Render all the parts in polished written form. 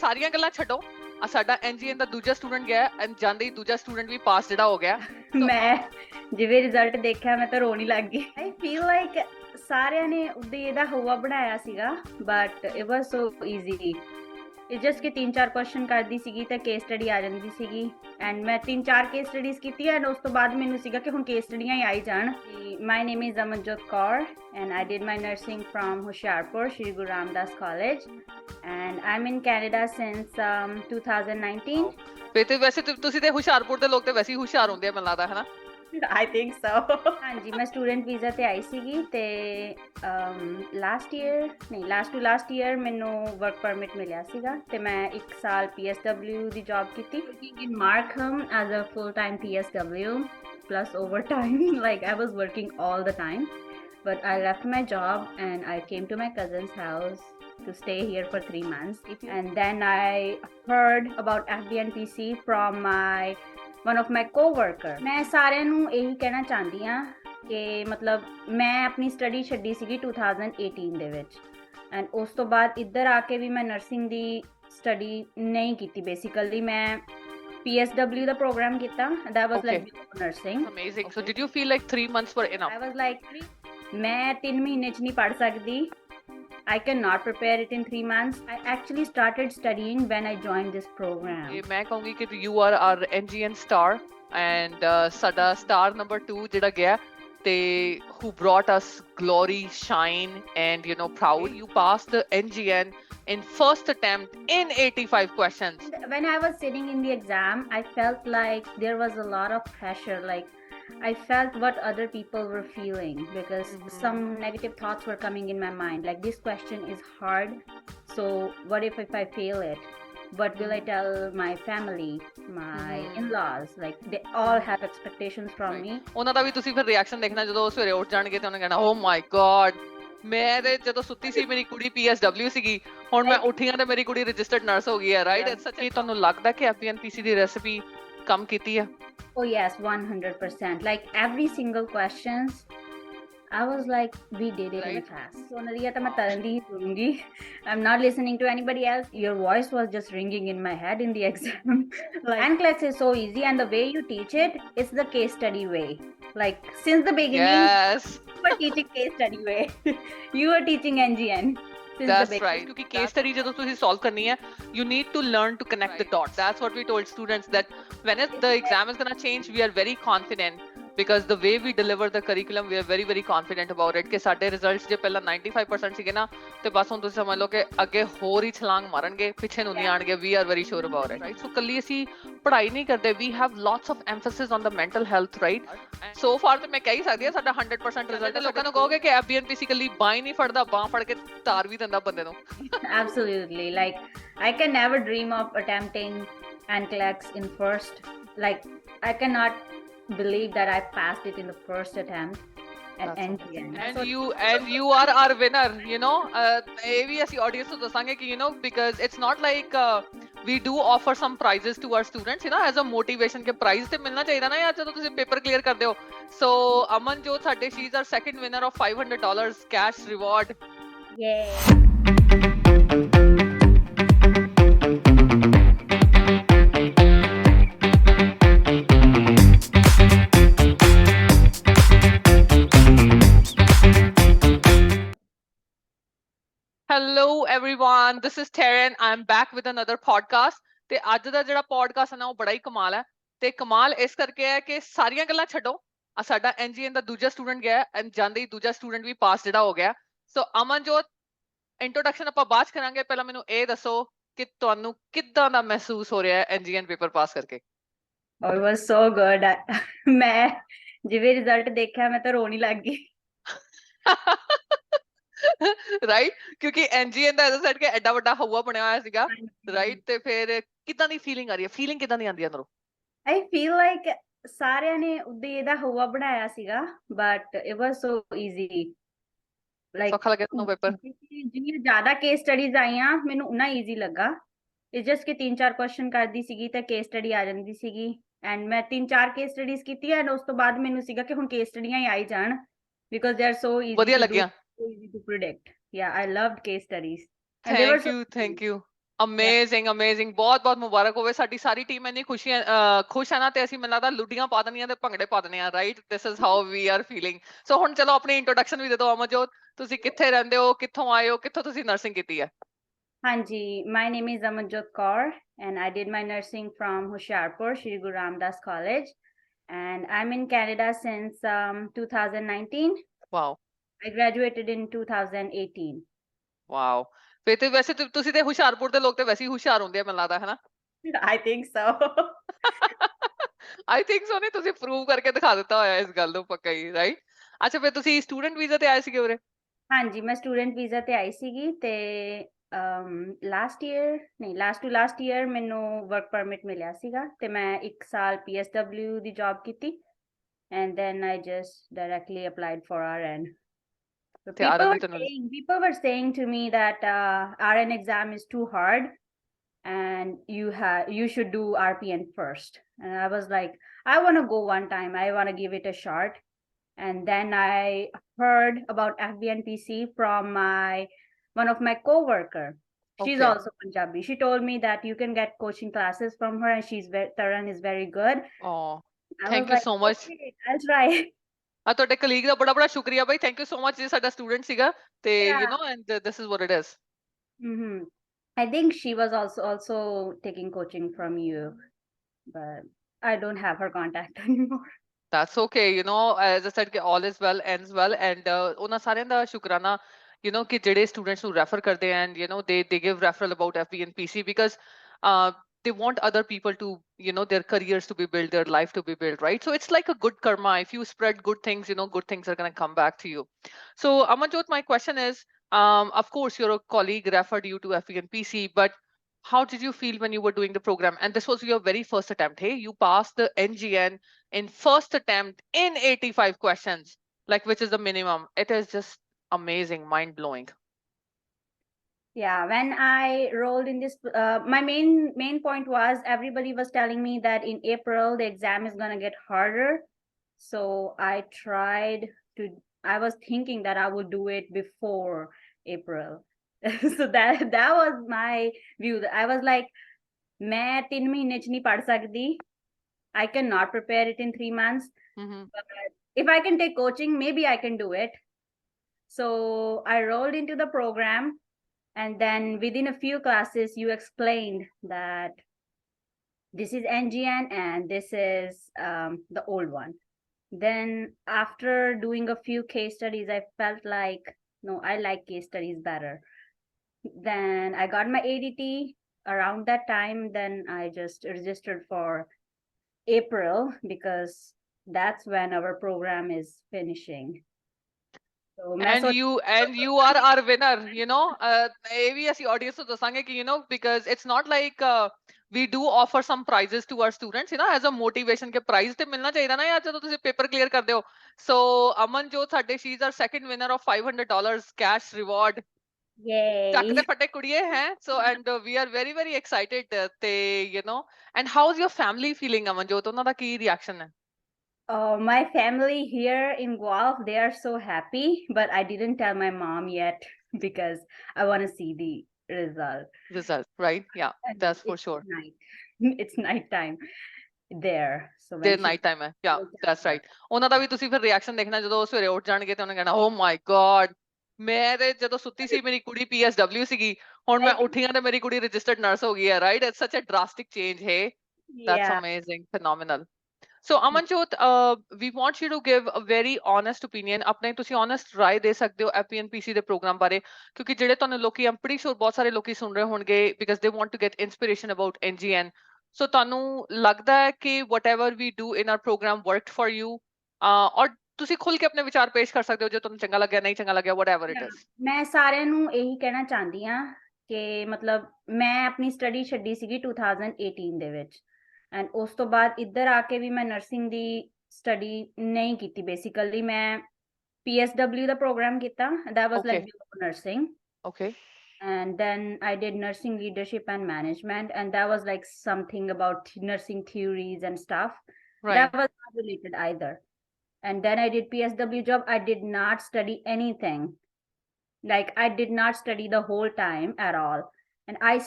ਸਾਰੀਆਂ ਗੱਲਾਂ ਛੱਡੋ ਆ ਸਾਡਾ NGN ਦਾ ਦੂਜਾ ਸਟੂਡੈਂਟ ਗਿਆ ਐਂਡ ਜਾਂਦੇ ਹੀ ਦੂਜਾ ਸਟੂਡੈਂਟ ਵੀ ਪਾਸ ਜਿਹੜਾ ਹੋ ਗਿਆ ਮੈਂ ਜਿਵੇਂ ਰਿਜ਼ਲਟ ਦੇਖਿਆ ਮੈਂ ਤਾਂ ਰੋਣ ਹੀ ਲੱਗ ਗਈ ਆਈ ਫੀਲ ਲਾਈਕ ਸਾਰਿਆਂ ਨੇ ਉਹਦੇ ਇਹਦਾ ਹਵਾ ਬਣਾਇਆ ਸੀਗਾ but it was so easy it just ਕਿ 3-4 ਕੁਐਸਚਨ ਕਰਦੀ ਸੀਗੀ ਤਾਂ ਕੇਸ ਸਟੱਡੀ ਆ ਜਾਂਦੀ ਸੀਗੀ ਐਂਡ ਮੈਂ 3-4 ਕੇਸ ਸਟੱਡੀਜ਼ ਕੀਤੀ ਐਂਡ ਉਸ ਤੋਂ ਬਾਅਦ ਮੈਨੂੰ ਸੀਗਾ ਕਿ ਹੁਣ ਕੇਸ ਸਟੱਡੀਆਂ ਹੀ ਆਈ ਜਾਣ my name is Amanjot Kaur and I did my nursing from Hoshiarpur Shri Guru Ramdas college and I'm in Canada since 2019 ਤੇ ਵੈਸੇ ਤੁਸੀਂ ਤੇ ਹੁਸ਼ਿਆਰਪੁਰ ਦੇ ਲੋਕ ਤੇ ਵੈਸੇ ਹੀ ਹੁਸ਼ਿਆਰ ਹੁੰਦੇ ਆ ਮੈਨੂੰ ਲੱਗਦਾ ਹੈ ਨਾ I think so ਹਾਂਜੀ ਮੈਂ ਸਟੂਡੈਂਟ ਵੀਜ਼ਾ ਤੇ ਆਈ ਸੀਗੀ ਤੇ ਲਾਸਟ ਈਅਰ ਮੈਨੂੰ ਵਰਕ ਪਰਮਿਟ ਮਿਲਿਆ ਸੀਗਾ ਤੇ ਮੈਂ 1 ਸਾਲ PSW ਦੀ ਜੌਬ ਕੀਤੀ in Markham as a full time PSW plus overtime like I was working all the time but I left my job and I came to my cousin's house to stay here for 3 months and then I heard about FBNPC from one of my co-worker ਮੈਂ ਸਾਰਿਆਂ ਨੂੰ ਇਹੀ ਕਹਿਣਾ ਚਾਹੁੰਦੀ ਹਾਂ ਕਿ ਮਤਲਬ ਮੈਂ ਆਪਣੀ ਸਟੱਡੀ ਛੱਡੀ ਸੀਗੀ 2018 ਦੇ ਵਿੱਚ ਐਂਡ ਉਸ ਤੋਂ ਬਾਅਦ ਇੱਧਰ ਆ ਕੇ ਵੀ ਮੈਂ ਨਰਸਿੰਗ ਦੀ ਸਟੱਡੀ ਨਹੀਂ ਕੀਤੀ ਬੇਸਿਕਲੀ ਮੈਂ PSW ਦਾ ਪ੍ਰੋਗਰਾਮ ਕੀਤਾ that was like nursing amazing so did you feel like 3 months were enough I was like ਮੈਂ 3 ਮਹੀਨੇ ਚ ਨਹੀਂ ਪੜ੍ਹ ਸਕਦੀ I cannot prepare it in 3 months. I actually started studying when I joined this program. मैं कहूँगी कि you are our NGN star and साडा star number 2 जिहड़ा गया ते who brought us glory, shine and you know proud. You passed the NGN in first attempt in 85 questions. When I was sitting in the exam, I felt like there was a lot of pressure. Like I felt what other people were feeling because some negative thoughts were coming in my mind like this question is hard so what if I fail it what will I tell my family my in-laws like they all have expectations from me ਉਹਨਾਂ ਦਾ ਵੀ ਤੁਸੀਂ ਫਿਰ reaction ਦੇਖਣਾ ਜਦੋਂ ਸਵੇਰੇ ਉੱਠ ਜਾਣਗੇ ਤੇ ਉਹਨਾਂ ਕਹਿਣਾ ਓ ਮਾਈ ਗॉड ਮੈਂ ਤੇ ਜਦੋਂ ਸੁੱਤੀ ਸੀ ਮੇਰੀ ਕੁੜੀ PSW ਸੀਗੀ ਹੁਣ ਮੈਂ ਉੱਠੀ ਹਾਂ ਤੇ ਮੇਰੀ ਕੁੜੀ ਰਜਿਸਟਰਡ ਨਰਸ ਹੋ ਗਈ ਹੈ ਰਾਈਟ ਇਟਸ ਸੱਚੀ ਤੁਹਾਨੂੰ ਲੱਗਦਾ ਕਿ FBNPC ਦੀ ਰੈਸਿਪੀ ਕੰਮ ਕੀਤੀ ਹੈ Oh yes, 100%. Like every single questions, I was like, we did it in class. So Nadia, I'm I'm not listening to anybody else. Your voice was just ringing in my head in the exam. Like, NCLEX is so easy, and the way you teach it, it's the case study way. Like since the beginning, yes, you were teaching case study way. You were teaching NGN. That's right. Because case study ਜਦੋਂ ਤੁਸੀਂ solve ਕਰਨੀ ਹੈ, you need to learn to connect the dots. That's what we told students that when the exam is gonna change, we are very confident because the way we deliver the curriculum, we are very very confident about it. ਕਿ ਸਾਡੇ results ਜੇ ਪਹਿਲਾਂ 95% ਸੀਗੇ ਨਾ ਤੇ ਬਸ ਹੁਣ ਤੁਸੀਂ ਸਮਝ ਲਓ ਕਿ ਅੱਗੇ ਹੋਰ ਹੀ ਛਲਾਂਗ ਮਾਰਨਗੇ ਪਿੱਛੇ ਨੂੰ ਨਹੀਂ ਆਣਗੇ. We are very sure about it. Right? So ਕੱਲੀ ਅਸੀਂ ਪੜ੍ਹਾਈ ਨਹੀਂ ਕਰਦੇ. We have lots of emphasis on the mental health, right? So far ਤੇ ਮੈਂ ਕਹਿ ਹੀ ਸਕਦੀ ਹਾਂ ਸਾਡਾ 100% ਰਿਜ਼ਲਟ ਹੈ. ਲੋਕਾਂ ਨੂੰ ਕਹੋਗੇ ਕਿ FBNPC ਕੱਲੀ ਬਾਂਹ ਹੀ ਨਹੀਂ ਫੜਦਾ, ਬਾਂਹ ਫੜ ਕੇ ਤਾਰ ਵੀ ਦਿੰਦਾ ਬੰਦੇ ਨੂੰ. Absolutely. Like I can never dream of attempting NCLEX in first. Like I cannot believe that I passed it in the first attempt at NGN. And you are our winner, you know. ਇਹ ਵੀ ਅਸੀਂ audience ਨੂੰ ਦੱਸਾਂਗੇ ਕਿ you know because it's not like we do offer some prizes to our students, you know, as a motivation ਕਿ prize ਤੇ ਮਿਲਣਾ ਚਾਹੀਦਾ ਨਾ ਯਾਰ ਜਦੋਂ ਤੁਸੀਂ ਪੇਪਰ ਕਲੀਅਰ ਕਰਦੇ ਹੋ. So ਅਮਨਜੋਤ ਸਾਡੇ she is our second winner of $500 cash reward. Yay. Hello everyone, this is Taryn. I'm back with another podcast. ਤੇ ਅੱਜ ਦਾ ਜਿਹੜਾ podcast ਹੈ ਨਾ ਉਹ ਬੜਾ ਹੀ ਕਮਾਲ ਹੈ ਤੇ ਕਮਾਲ ਇਸ ਕਰਕੇ ਹੈ ਕਿ ਸਾਰੀਆਂ ਗੱਲਾਂ ਛੱਡੋ ਆ ਸਾਡਾ NGN ਦਾ ਦੂਜਾ ਸਟੂਡੈਂਟ ਗਿਆ ਐਂਡ ਜਾਂਦੇ ਹੀ ਦੂਜਾ ਸਟੂਡੈਂਟ ਵੀ ਪਾਸ ਜਿਹੜਾ ਹੋ ਗਿਆ. ਸੋ ਅਮਨਜੋਤ ਇੰਟਰੋਡਕਸ਼ਨ ਆਪਾਂ ਬਾਅਦ ਕਰਾਂਗੇ. ਪਹਿਲਾਂ ਮੈਨੂੰ ਇਹ ਦੱਸੋ ਕਿ ਤੁਹਾਨੂੰ ਕਿੱਦਾਂ ਦਾ ਮਹਿਸੂਸ ਹੋ ਰਿਹਾ ਹੈ NGN ਪੇਪਰ ਪਾਸ ਕਰਕੇ? Oh, it was so good. ਮੈਂ ਜਿਵੇਂ ਰਿਜ਼ਲਟ ਦੇਖਿਆ ਮੈਂ ਤਾਂ ਰੋਣ ਹੀ ਲੱਗ ਗਈ. ਰਾਈਟ ਕਿਉਂਕਿ NGN ਦਾ ਐਜ਼ ਸੈਡ ਕਿ ਐਡਾ ਵੱਡਾ ਹਵਾ ਬਣਿਆ ਹੋਇਆ ਸੀਗਾ ਰਾਈਟ ਤੇ ਫਿਰ ਕਿੱਦਾਂ ਦੀ ਫੀਲਿੰਗ ਆ ਰਹੀ ਹੈ? ਫੀਲਿੰਗ ਕਿੱਦਾਂ ਦੀ ਆਉਂਦੀ ਹੈ ਅੰਦਰੋਂ? I feel like ਸਾਰਿਆਂ ਨੇ ਉਹਦੇ ਇਹਦਾ ਹਵਾ ਬਣਾਇਆ ਸੀਗਾ but it was so easy. Like ਸੌਖਾ ਲੱਗਿਆ ਤੁਹਾਨੂੰ ਪੇਪਰ? ਜਿੰਨੀ ਜ਼ਿਆਦਾ ਕੇਸ ਸਟੱਡੀਜ਼ ਆਈਆਂ ਮੈਨੂੰ ਉਨਾ ਈਜ਼ੀ ਲੱਗਾ. ਇਟਸ ਜਸਟ ਕਿ 3-4 ਕੁਐਸਚਨ ਕਰਦੀ ਸੀਗੀ ਤਾਂ ਕੇਸ ਸਟੱਡੀ ਆ ਜਾਂਦੀ ਸੀਗੀ ਐਂਡ ਮੈਂ 3-4 ਕੇਸ ਸਟੱਡੀਜ਼ ਕੀਤੀ ਐਂਡ ਉਸ ਤੋਂ ਬਾਅਦ ਮੈਨੂੰ ਸੀਗਾ ਕਿ ਹੁਣ ਕੇਸ ਸਟੱਡੀਆਂ ਹੀ ਆਈ ਜਾਣ because they are so easy. ਵਧੀਆ ਲੱਗਿਆ? So easy to predict. Yeah, I loved case studies. Thank you. Amazing amazing ਬਹੁਤ ਬਹੁਤ ਮੁਬਾਰਕ ਹੋਵੇ ਸਾਡੀ ਸਾਰੀ ਟੀਮ ਇੰਨੀ ਖੁਸ਼ ਹੈ ਨਾ ਤੇ ਅਸੀਂ ਮੈਨੂੰ ਲੱਗਦਾ ਲੁੱਡੀਆਂ ਪਾ ਦੇਣੀਆਂ ਤੇ ਭੰਗੜੇ ਪਾ ਦੇਣੇ ਆ right this is how we are feeling so ਹੁਣ ਚਲੋ ਆਪਣੀ ਇੰਟਰੋਡਕਸ਼ਨ ਵੀ ਦੇ ਦਿਓ ਅਮਨਜੋਤ ਤੁਸੀਂ ਕਿੱਥੇ ਰਹਿੰਦੇ ਹੋ ਕਿੱਥੋਂ ਆਏ ਹੋ ਕਿੱਥੋਂ ਤੁਸੀਂ ਨਰਸਿੰਗ ਕੀਤੀ ਹੈ Hanji, my name is Amanjot Kaur, and I did my nursing from Hoshiarpur, Shri Guru Ramdas College, and I'm in Canada since 2019. Wow I graduated in 2018. Wow ਫਿਰ ਤੇ ਵੈਸੇ ਤੁਸੀਂ ਤੇ ਹੁਸ਼ਿਆਰਪੁਰ ਦੇ ਲੋਕ ਤੇ ਵੈਸੇ ਹੀ ਹੁਸ਼ਿਆਰ ਹੁੰਦੇ ਆ ਮੈਨੂੰ ਲੱਗਦਾ ਹੈ ਨਾ I think so. I think so ਨਹੀਂ ਤੁਸੀਂ ਪ੍ਰੂਵ ਕਰਕੇ ਦਿਖਾ ਦਿੱਤਾ ਹੋਇਆ ਇਸ ਗੱਲ ਨੂੰ ਪੱਕਾ ਹੀ ਰਾਈਟ ਅੱਛਾ ਫਿਰ ਤੁਸੀਂ ਸਟੂਡੈਂਟ ਵੀਜ਼ਾ ਤੇ ਆਏ ਸੀਗੇ ਉਰੇ ਹਾਂਜੀ ਮੈਂ ਸਟੂਡੈਂਟ ਵੀਜ਼ਾ ਤੇ ਆਈ ਸੀਗੀ ਤੇ ਲਾਸਟ ਈਅਰ ਮੈਨੂੰ ਵਰਕ ਪਰਮਿਟ ਮਿਲਿਆ ਸੀਗਾ ਤੇ ਮੈਂ 1 ਸਾਲ PSW ਦੀ ਜੌਬ ਕੀਤੀ and then I just directly applied for RN. So ਤੇ people were saying to me that RN exam is too hard and you should do RPN first. And I was like, I want to go one time. I want to give it a shot. And then I heard about FBNPC from one of my coworker. She's Okay. also Punjabi. She told me that you can get coaching classes from her, and Taran is very good. Oh, I thank was you like, so much. okay, I'll try. ਤੁਹਾਡੇ colleague ਦਾ ਬੜਾ ਬੜਾ ਸ਼ੁਕਰੀਆ ਬਾਈ thank you so much ਜੀ ਸਾਡਾ student ਸੀਗਾ ਤੇ Yeah. You نو and this is what it is I think she was also taking coaching from you, but I don't have her contact anymore. That's okay, you know, as I said, ਕਿ all is well ends well, and ਉਹਨਾਂ ਸਾਰਿਆਂ ਦਾ ਸ਼ੁਕਰਾਨਾ, you know, ਕਿ ਜਿਹੜੇ students ਨੂੰ refer ਕਰਦੇ ਆ, and you know, they give referral about FBNPC because they want other people to, you know, their careers to be built, their life to be built, right? So it's like a good karma. If you spread good things, you know, good things are going to come back to you. So Amanjot, my question is, of course, your colleague referred you to FBNPC, but how did you feel when you were doing the program? And this was your very first attempt. Hey, you passed the NGN in first attempt in 85 questions, like which is the minimum. It is just amazing, mind blowing. Yeah, when I rolled in this, my main point was everybody was telling me that in April the exam is gonna get harder. So I was thinking that I would do it before April. So that was my view. I was like, मैं 3 महीने च नहीं पढ़ सकती. I cannot prepare it in 3 months. But if I can take coaching, maybe I can do it. So I rolled into the program. And then within a few classes, you explained that this is NGN and this is the old one. Then after doing a few case studies, I felt like, no, I like case studies better. Then I got my ADT around that time. Then I just registered for April because that's when our program is finishing. So and you are our winner, you know. ਇਹ ਵੀ ਅਸੀਂ audience ਨੂੰ ਦੱਸਾਂਗੇ ਕਿ you know, because it's not like we do offer some prizes to our students, you know, as a motivation ਕਿ prize ਤੇ ਮਿਲਣਾ ਚਾਹੀਦਾ ਨਾ ਯਾਰ ਜਦੋਂ ਤੁਸੀਂ ਪੇਪਰ ਕਲੀਅਰ ਕਰਦੇ ਹੋ. So Amanjot ਸਾਡੇ she is our second winner of $500 cash reward. Yay. ਚੱਕ ਦੇ ਫੱਟੇ ਕੁੜੀਏ ਹੈ. So and we are very very excited ਤੇ you know, and how's your family feeling Amanjot? ਉਹਨਾਂ ਦਾ ਕੀ reaction ਹੈ? My family here in Guelph, they are so happy, but I didn't tell my mom yet because I want to see the result. Right? Yeah, And that's for it's sure. It's night time there. So Their night time ਹੈ. Yeah, that's right. ਉਹਨਾਂ ਦਾ ਵੀ ਤੁਸੀਂ ਫਿਰ reaction ਦੇਖਣਾ ਜਦੋਂ ਉਹ ਸਵੇਰੇ ਉੱਠ ਜਾਣਗੇ ਤੇ ਉਹਨਾਂ ਕਹਿਣਾ oh my god, ਮੈਂ ਤੇ ਜਦੋਂ ਸੁੱਤੀ ਸੀ ਮੇਰੀ ਕੁੜੀ PSW ਸੀਗੀ, ਹੁਣ ਮੈਂ ਉੱਠੀ ਹਾਂ ਤੇ ਮੇਰੀ ਕੁੜੀ registered nurse ਹੋ ਗਈ ਹੈ, right? It's such a drastic change. Hey, that's amazing, phenomenal. So Amanjot, we want you to give a very honest opinion. ਆਪਣੇ ਤੁਸੀਂ honest ਰਾਏ ਦੇ ਸਕਦੇ ਹੋ FBNPC ਦੇ ਪ੍ਰੋਗਰਾਮ ਬਾਰੇ ਕਿਉਂਕਿ ਜਿਹੜੇ ਤੁਹਾਨੂੰ ਲੋਕੀ I'm pretty sure ਬਹੁਤ ਸਾਰੇ ਲੋਕੀ ਸੁਣ ਰਹੇ ਹੋਣਗੇ because they want to get inspiration about NGN. So ਤੁਹਾਨੂੰ ਲੱਗਦਾ ਹੈ ਕਿ whatever we do in our program worked for you? ਔਰ ਤੁਸੀਂ ਖੁੱਲ ਕੇ ਆਪਣੇ ਵਿਚਾਰ ਪੇਸ਼ ਕਰ ਸਕਦੇ ਹੋ ਜੇ ਤੁਹਾਨੂੰ ਚੰਗਾ ਲੱਗਿਆ ਨਹੀਂ ਚੰਗਾ ਲੱਗਿਆ whatever it is. ਮੈਂ ਸਾਰਿਆਂ ਨੂੰ ਇਹੀ ਕਹਿਣਾ ਚਾਹੁੰਦੀ ਹਾਂ ਕਿ ਮਤਲਬ ਮੈਂ ਆਪਣੀ ਸਟੱਡੀ ਛੱਡੀ ਸੀਗੀ 2018 ਦੇ ਵਿੱਚ ਐਂਡ ਉਸ ਤੋਂ ਬਾਅਦ ਇੱਧਰ ਆ ਕੇ ਵੀ ਮੈਂ ਨਰਸਿੰਗ ਦੀ ਸਟੱਡੀ ਨਹੀਂ ਕੀਤੀ ਬੇਸਿਕਲੀ ਮੈਂ PSW ਦਾ ਪ੍ਰੋਗਰਾਮ ਕੀਤਾ that was like nursing. Okay. And then I did nursing leadership and management and that was like something about nursing theories and stuff. Right. That was not related either. And then I did PSW job. I did not study anything. Like I did not study the whole time at all. And I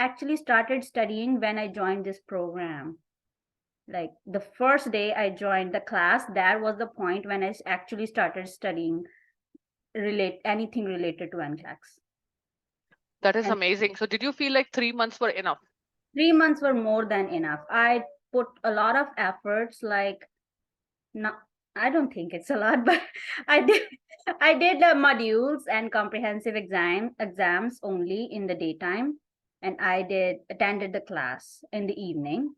actually started studying when I joined this program. Like the first day I joined the class, that was the point when I actually started studying anything related to NCLEX. That is And amazing. So did you feel like 3 months were enough? 3 months were more than enough. I put a lot of efforts, like, not, I don't think it's a lot, but I did I did the modules and comprehensive exams only in the daytime, and I did attended the class in the evening.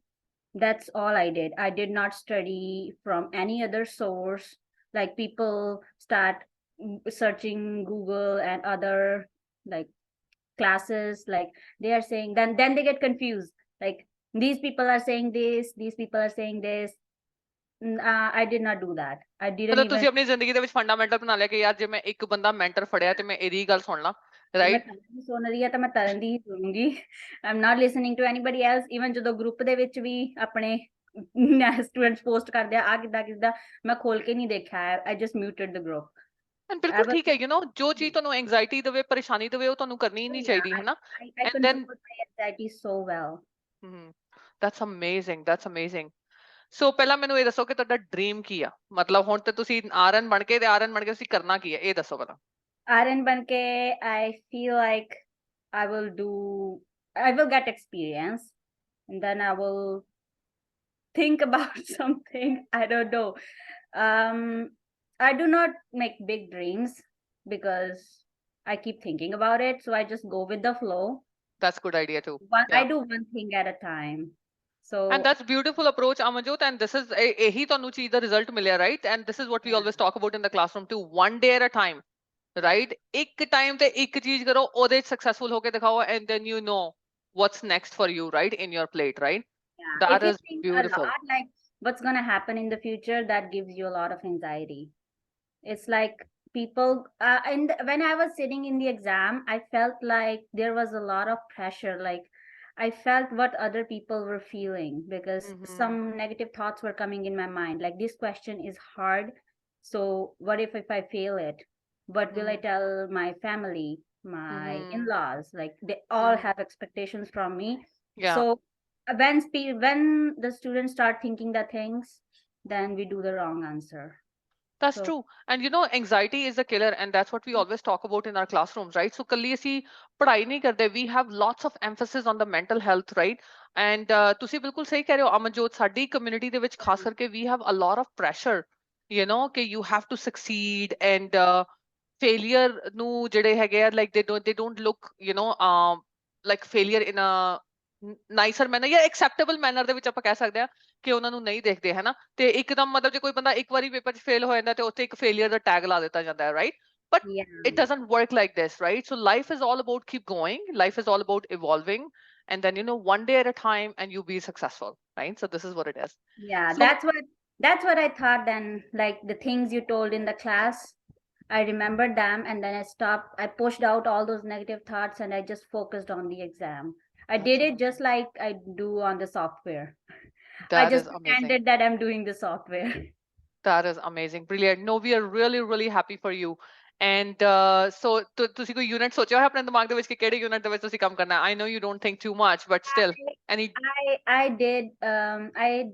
That's all I did. I did not study from any other source. Like people start searching Google and other like classes, like they are saying, then they get confused. Like these people are saying this, these people are saying this. I did not do that. I didn't ਮਤਲਬ even. ਤੁਸੀਂ ਆਪਣੀ ਜ਼ਿੰਦਗੀ ਦੇ ਵਿੱਚ fundamental ਬਣਾ ਲਿਆ ਕਿ ਯਾਰ ਜੇ ਮੈਂ ਇੱਕ ਬੰਦਾ ਮੈਂਟਰ ਫੜਿਆ ਤੇ ਮੈਂ ਇਹਦੀ ਗੱਲ ਸੁਣ ਲਾਂ, ਜੇ ਮੈਂ ਰਾਈਟ? ਤਰਨ ਦੀ ਸੁਣ ਰਹੀ ਆ ਤਾਂ ਮੈਂ ਤਰਨ ਦੀ ਹੀ ਸੁਣੂੰਗੀ। I am not listening to anybody else. Even ਜਦੋਂ ਗਰੁੱਪ ਦੇ ਵਿੱਚ ਵੀ ਆਪਣੇ ਸਟੂਡੈਂਟਸ ਪੋਸਟ ਕਰਦੇ ਆ ਕਿੱਦਾਂ ਮੈਂ ਖੋਲ ਕੇ ਨਹੀਂ ਦੇਖਿਆ। I just muted the group. And ਬਿਲਕੁਲ ਠੀਕ ਹੈ, ਜੋ ਚੀਜ਼ ਤੁਹਾਨੂੰ ਐਂਗਜ਼ਾਇਟੀ ਦੇਵੇ, ਪਰੇਸ਼ਾਨੀ ਦੇਵੇ, ਉਹ ਤੁਹਾਨੂੰ ਕਰਨੀ ਹੀ ਨਹੀਂ ਚਾਹੀਦੀ, ਹੈ ਨਾ? I and then control my anxiety so well. That's amazing, that's amazing. So ਪਹਿਲਾਂ ਮੈਨੂੰ ਇਹ ਦੱਸੋ ਕਿ ਤੁਹਾਡਾ ਡ੍ਰੀਮ ਕੀ ਆ? ਮਤਲਬ ਹੁਣ ਤੇ ਤੁਸੀਂ ਆਰਐਨ ਬਣ ਕੇ ਤੁਸੀਂ ਕਰਨਾ ਕੀ ਹੈ, ਇਹ ਦੱਸੋ ਪਹਿਲਾਂ। RN ਬਣ ਕੇ I feel like I will get experience, and then I will think about something. I don't know. I do not make big dreams because I keep thinking about it, so I just go with the flow. That's good idea too. I do one thing at a time. So And that's beautiful approach, Amanjot, and this is ਇਹੀ ਤੁਹਾਨੂੰ ਚੀਜ਼ ਦਾ result ਮਿਲਿਆ, right? And this is what we always talk about in the classroom too. One day at a time, right? ਇੱਕ time ਤੇ ਇੱਕ ਚੀਜ਼ ਕਰੋ, ਉਹਦੇ successful ਹੋ ਕੇ ਦਿਖਾਓ, and then you know what's next for you, right? In your plate, right? yeah, That if you is think a beautiful. lot, like what's gonna happen in the future, that gives you a lot of anxiety. It's like people and when I was sitting in the exam, I felt like there was a lot of pressure. Like I felt what other people were feeling, because some negative thoughts were coming in my mind, like this question is hard, so what if I fail it? What will I tell my family, my in-laws? Like they all have expectations from me. Yeah. So when the students start thinking the things, then we do the wrong answer. That's So true. And anxiety is a killer, and that's what we always talk about in our classrooms, right? So kalli ਅਸੀਂ ਪੜ੍ਹਾਈ ਨਹੀਂ ਕਰਦੇ, we have lots of emphasis on the mental health, right? And ਤੁਸੀਂ ਬਿਲਕੁਲ ਸਹੀ ਕਹਿ ਰਹੇ ਹੋ ਅਮਨਜੋਤ, ਸਾਡੀ ਕਮਿਊਨਿਟੀ ਦੇ ਵਿੱਚ ਖਾਸ ਕਰਕੇ we have a lot of pressure, ਕਿ you have to succeed, and failure ਨੂੰ ਜਿਹੜੇ ਹੈਗੇ ਆ, like they don't look, like failure in a nicer manner ਜਾਂ ਐਕਸੈਪਟੇਬਲ ਮੈਨਰ ਦੇ ਵਿੱਚ ਆਪਾਂ ਕਹਿ ਸਕਦੇ ਆ ਕਿ ਉਹਨਾਂ ਨੂੰ ਨਹੀਂ ਦੇਖਦੇ, ਹੈ ਨਾ? ਤੇ ਇੱਕਦਮ ਮਤਲਬ ਜੇ ਕੋਈ ਬੰਦਾ ਇੱਕ ਵਾਰੀ ਪੇਪਰ 'ਚ ਫੇਲ ਹੋ ਜਾਂਦਾ ਤੇ ਉੱਥੇ ਇੱਕ ਫੇਲਿਅਰ ਦਾ ਟੈਗ ਲਾ ਦਿੱਤਾ ਜਾਂਦਾ ਹੈ, right? But it doesn't work like this, right? So life is all about keep going. Life is all about evolving, and then one day at a time, and you be successful, right? So this is what it is. Yeah, So, that's what I thought then. Like the things you told in the class, I remembered them, and then I stopped. I pushed out all those negative thoughts, and I just focused on the exam. I did it just like I do on the software. I that just is amazing. pretended that I'm doing the software. That is amazing. Brilliant. No, we are really, really happy for you. And so ਤੁਸੀਂ ਕੋਈ unit ਸੋਚਿਆ ਹੋਇਆ ਆਪਣੇ ਦਿਮਾਗ ਦੇ ਵਿੱਚ ਕਿ ਕਿਹੜੇ ਯੂਨਿਟ ਦੇ ਵਿੱਚ ਤੁਸੀਂ ਕੰਮ ਕਰਨਾ? I know you don't think too much, but still, any? I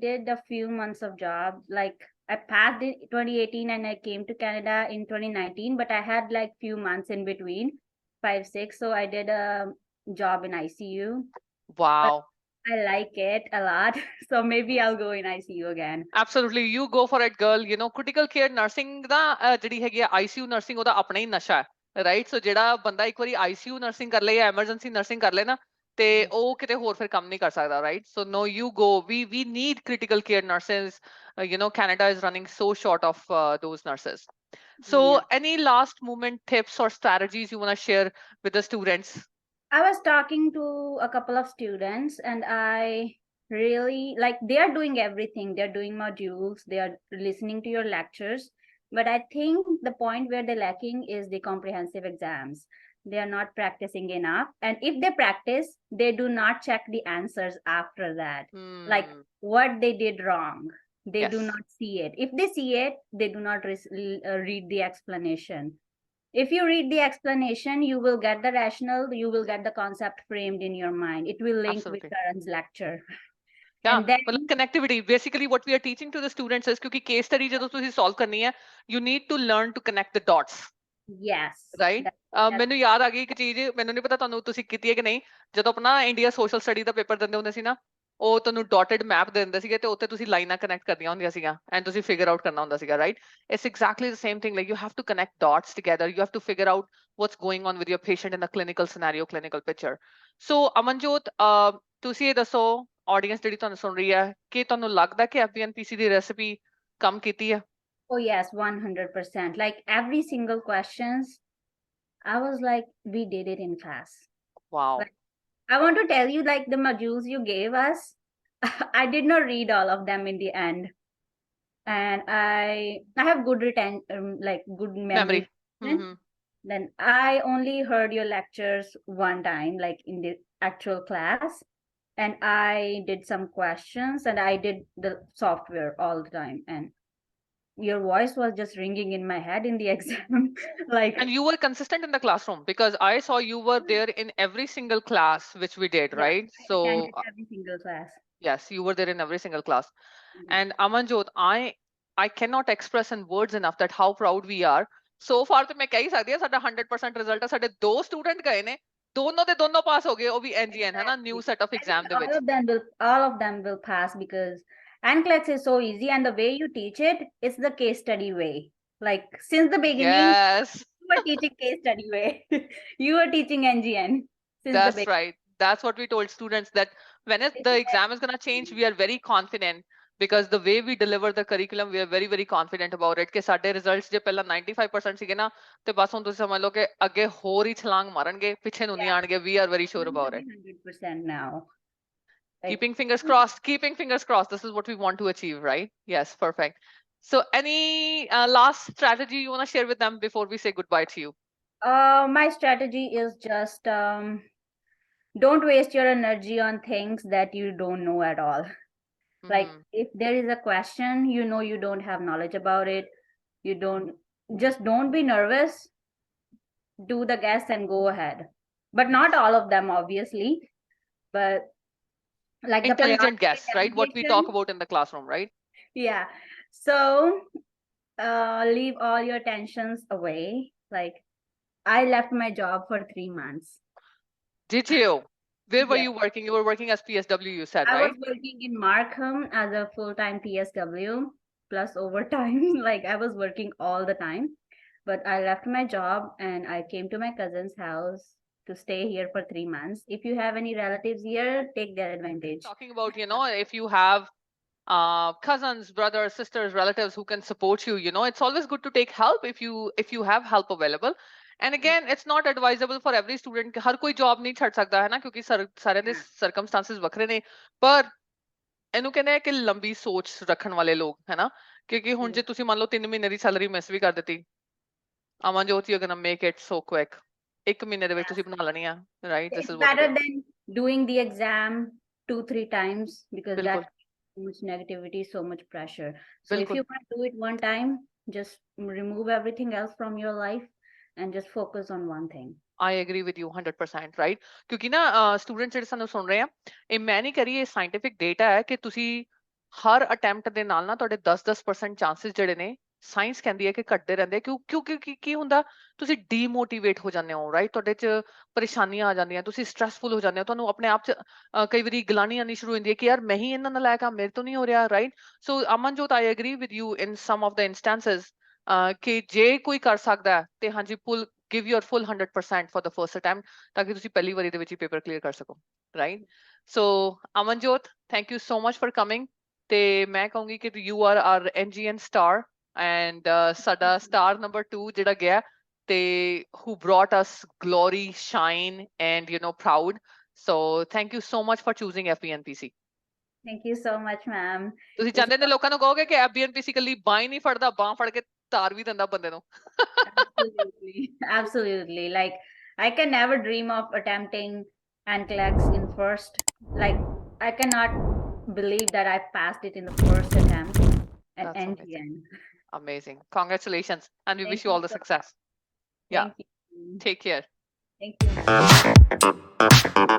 did a few months of job. Like I passed in 2018 and I came to Canada in 2019, but I had like few months in between, 5-6. So I did a job in ICU. Wow. I like it a lot. So maybe I'll go in ICU again. Absolutely. You go for it, girl. Critical care nursing ਦਾ ਜਿਹੜੀ ਹੈਗੀ ਆ ICU nursing, ਉਹਦਾ ਆਪਣਾ ਹੀ ਨਸ਼ਾ ਹੈ, right? ਸੋ ਜਿਹੜਾ ਬੰਦਾ ਇੱਕ ਵਾਰੀ ICU nursing ਕਰ ਲੇ ਜਾਂ ਐਮਰਜੈਂਸੀ nursing ਕਰ ਲੇ ਨਾ, ਤੇ ਉਹ ਕਿਤੇ ਹੋਰ ਫਿਰ ਕੰਮ ਨਹੀਂ ਕਰ ਸਕਦਾ, right? So no, you go. We need critical care nurses. Canada is running so short of those nurses. So any last moment tips or strategies you want to share with the students? I was talking to a couple of students, and I really like, they are doing everything. They're doing modules, they are listening to your lectures, but I think the point where they're lacking is the comprehensive exams. They are not practicing enough, and if they practice, they do not check the answers after that. Like what they did wrong, they do not see it. If they see it, they do not read the explanation. if you read the explanation, you will get the rationale, you will get the concept framed in your mind. It will link with Absolutely. Karan's lecture. Yeah, And then मतलब connectivity. Basically, what we are teaching to the students is क्योंकि case study ਜਦੋਂ ਤੁਸੀਂ solve ਕਰਨੀ ਹੈ, you need to learn to connect the dots. yes, right ਮੈਨੂੰ ਯਾਦ ਆ ਗਈ ਇੱਕ ਚੀਜ਼, ਮੈਨੂੰ ਨਹੀਂ ਪਤਾ ਤੁਹਾਨੂੰ ਤੁਸੀਂ ਕੀਤੀ ਹੈ ਕਿ ਨਹੀਂ, ਜਦੋਂ ਆਪਣਾ ਇੰਡੀਆ ਸੋਸ਼ਲ ਸਟੱਡੀ ਦਾ ਪੇਪਰ ਦਿੰਦੇ ਹੁੰਦੇ ਸੀ ਨਾ, ਉਹ ਤੁਹਾਨੂੰ ਡਾਟਡ ਮੈਪ ਦੇ ਦਿੰਦੇ ਸੀਗੇ ਤੇ ਉੱਤੇ ਤੁਸੀਂ ਲਾਈਨਾਂ ਕਨੈਕਟ ਕਰਨੀਆਂ ਹੁੰਦੀਆਂ ਸੀਗੀਆਂ ਐਂਡ ਤੁਸੀਂ ਫਿਗਰ ਆਊਟ ਕਰਨਾ ਹੁੰਦਾ ਸੀਗਾ, right? It's exactly the same thing, like you have to connect dots together, you have to figure out what's going on with your patient in a clinical scenario, clinical picture. So Amanjot, ਤੁਸੀਂ ਇਹ ਦੱਸੋ audience ਜਿਹੜੀ ਤੁਹਾਨੂੰ ਸੁਣ ਰਹੀ ਹੈ ਕਿ ਤੁਹਾਨੂੰ ਲੱਗਦਾ ਕਿ FBNPC ਦੀ ਰੈਸਿਪੀ ਕੰਮ ਕੀਤੀ ਹੈ? Oh yes, 100%. Like every single questions, I was like, we did it in class. Wow. Like, I want to tell you, like the modules you gave us, I did not read all of them in the end, and I have good like good memory. Then I only heard your lectures one time, like in the actual class, and I did some questions and I did the software all the time, and your voice was just ringing in my head in the exam. Like, and you were consistent in the classroom because I saw you were there in every single class which we did, yeah, right? I So attended every single class. yes, you were there in every single class. And Amanjot, I cannot express in words enough that how proud we are. So far ਤੇ ਮੈਂ ਕਹਿ ਹੀ ਸਕਦੀ ਹਾਂ ਸਾਡਾ 100% result ਹੈ, ਸਾਡੇ ਦੋ student ਗਏ ਨੇ, ਦੋਨੋਂ ਦੇ ਦੋਨੋਂ ਪਾਸ ਹੋ ਗਏ, ਉਹ ਵੀ NGN ਹੈ ਨਾ, ਨਿਊ ਸੈਟ ਆਫ ਐਗਜ਼ਾਮ ਦੇ ਵਿੱਚ। All of them will pass because NCLEX is so easy, and the way you teach it, it's the case study way. Like since the beginning, yes, you were teaching case study way. You were teaching NGN since that's the beginning. right. That's what we told students, that when the exam is going to change, we are very confident because the way we deliver the curriculum, we are very very confident about it ਕਿ ਸਾਡੇ results ਜੇ ਪਹਿਲਾਂ 95% ਸੀਗੇ ਨਾ ਤੇ ਬਸ ਹੁਣ ਤੁਸੀਂ ਸਮਝ ਲਓ ਕਿ ਅੱਗੇ ਹੋਰ ਹੀ ਛਲਾਂਗ ਮਾਰਨਗੇ, ਪਿੱਛੇ ਨੂੰ ਨਹੀਂ ਆਣਗੇ। we are very sure about it. 100% now. Like, keeping fingers crossed, keeping fingers crossed. This is what we want to achieve, right? Yes, perfect. So any last strategy you want to share with them before we say goodbye to you? My strategy is just don't waste your energy on things that you don't know at all. Like if there is a question, you know, you don't have knowledge about it, you don't be nervous, do the guess and go ahead. But not all of them, obviously, but like intelligent guess, right? What we talk navigation. about in the classroom, right? Yeah. So leave all your tensions away. Like I left my job for 3 months. Did you? Where were Yes. you working? You were working as PSW, you said, I right? was working in Markham as a full-time PSW plus overtime. Like I was working all the time, but I left my job and I came to my cousin's house to stay here for 3 months. If you have any relatives here, take their advantage. Talking about, you know, if you have cousins, brothers, sisters, relatives who can support you, you know, it's always good to take help if you have help available. And again, it's not advisable for every student ਕਿ ਹਰ ਕੋਈ job ਨਹੀਂ ਛੱਡ ਸਕਦਾ ਹੈ ਨਾ, ਕਿਉਂਕਿ ਸਾਰਿਆਂ ਦੇ circumstances ਵੱਖਰੇ ਨੇ, ਪਰ ਇਹਨੂੰ ਕਹਿੰਦੇ ਆ ਕਿ ਲੰਬੀ ਸੋਚ ਰੱਖਣ ਵਾਲੇ ਲੋਕ, ਹੈ ਨਾ? ਕਿਉਂਕਿ ਹੁਣ ਜੇ ਤੁਸੀਂ ਮੰਨ ਲਓ 3 ਮਹੀਨੇ ਦੀ ਸੈਲਰੀ ਮਿਸ ਵੀ ਕਰ ਦਿੱਤੀ, Amanjot, you're gonna make it so quick. 1 ਮਹੀਨੇ ਦੇ ਵਿੱਚ ਤੁਸੀਂ ਬਣਾ ਲੈਣੀ ਆ, right? This is what better than doing the exam 2-3 times, because ਬਿਲਕੁਲ that so much negativity, so much pressure. So if ਬਿਲਕੁਲ you want to do it one time, just remove everything else from your life and just focus on one thing. I agree with you 100%, right? ਕਿਉਂਕਿ ਨਾ students ਜਿਹੜੇ ਸਾਨੂੰ ਸੁਣ ਰਹੇ ਆ, ਇਹ ਮੈਂ ਨਹੀਂ ਕਰੀ, ਇਹ ਸਾਇੰਟਿਫਿਕ ਡੇਟਾ ਹੈ ਕਿ ਤੁਸੀਂ ਹਰ ਅਟੈਂਪਟ ਦੇ ਨਾਲ ਨਾ ਤੁਹਾਡੇ 10% ਚਾਂਸਸ ਜਿਹੜੇ ਨੇ, ਸਾਇੰਸ ਕਹਿੰਦੀ ਹੈ ਕਿ ਘਟਦੇ ਰਹਿੰਦੇ, ਕਿਉਂਕਿ ਕੀ ਹੁੰਦਾ, ਤੁਸੀਂ ਡੀਮੋਟੀਵੇਟ ਹੋ ਜਾਂਦੇ ਹੋ, ਰਾਈਟ? ਤੁਹਾਡੇ 'ਚ ਪਰੇਸ਼ਾਨੀਆਂ ਆ ਜਾਂਦੀਆਂ, ਤੁਸੀਂ ਸਟ੍ਰੈਸਫੁਲ ਹੋ ਜਾਂਦੇ ਹੋ, ਤੁਹਾਨੂੰ ਆਪਣੇ ਆਪ 'ਚ ਕਈ ਵਾਰੀ ਗਲਾਨੀ ਆਉਣੀ ਸ਼ੁਰੂ ਹੁੰਦੀ ਹੈ ਕਿ ਯਾਰ ਮੈਂ ਹੀ ਇਹਨਾਂ ਨਲਾਇਕ ਆ, ਮੇਰੇ ਤੋਂ ਨਹੀਂ ਹੋ ਰਿਹਾ, right? So Amanjot, I agree with you in some of the instances ਕਿ ਜੇ ਕੋਈ ਕਰ ਸਕਦਾ ਤੇ ਹਾਂਜੀ, give your full 100% for the first attempt ਤਾਕਿ ਤੁਸੀਂ ਪਹਿਲੀ ਵਾਰੀ ਦੇ ਵਿੱਚ ਹੀ ਪੇਪਰ ਕਲੀਅਰ ਕਰ ਸਕੋ, right? So Amanjot, thank you so much for coming, ਤੇ ਮੈਂ ਕਹੂੰਗੀ ਕਿ you are our NGN star and ਸਾਡਾ star number 2 ਜਿਹੜਾ ਗਿਆ ਤੇ who brought us glory, shine and you know proud. So thank you so much for choosing FBNPC. Thank you so much, ma'am. ਤੁਸੀਂ ਚਾਹੁੰਦੇ ਨੇ ਲੋਕਾਂ ਨੂੰ ਕਹੋਗੇ ਕਿ FBNPC ਕੱਲੀ ਬਾਂਹ ਹੀ ਨਹੀਂ ਫੜਦਾ, ਬਾਂਹ ਫੜ ਕੇ ਤਾਰ ਵੀ ਦਿੰਦਾ ਬੰਦੇ ਨੂੰ? Absolutely, absolutely. Like I can never dream of attempting NCLEX in first. Like I cannot believe that I passed it in the first attempt at That's NGN. amazing. Congratulations, and we Thank wish you all the so success. Yeah, Thank you. take care. Thank you.